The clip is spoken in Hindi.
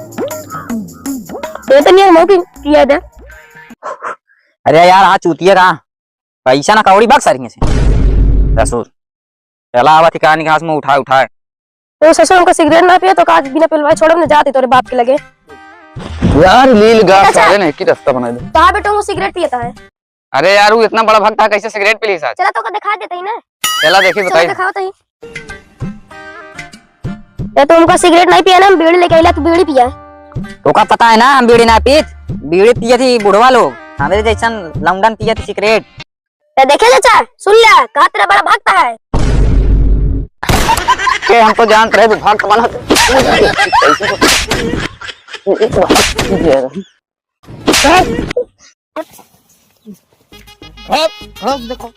ये तो नहीं है मौकी किया दे। अरे यार हाँ चूतिया कहाँ पैसा ना कौड़ी बाग सारी से ससुर चला आवा थी कहानी घास में उठाए तो ससुर हमको सिगरेट ना पिया तो काज बिना पिलवाए छोड़ो ना जाती तोरे बाप के लगे। यार लील घास सारे ने की रास्ता बना दे। कहां बेटा वो सिगरेट पियता है? अरे यार वो इतना बड़ा भक्त था कैसे सिगरेट पी ली साथ? चला तो का दिखा देते ही ना। चला देखी चला बताई। दिखाओ तो ही। ये तो हमको सिगरेट नहीं पिया ना, हम बीड़ी लेके आइला तो बीड़ी पिया है। तो का पता है ना हम बीड़ी ना पीत बीड़ी पिए थी बुढ़वा लोग हमारे जैसा लौंडन पिए थी सिगरेट। ते देखे चाचा सुन लिया कहा तेरा बड़ा भक्त है। के हम तो जानते रहे भक्त बना देखो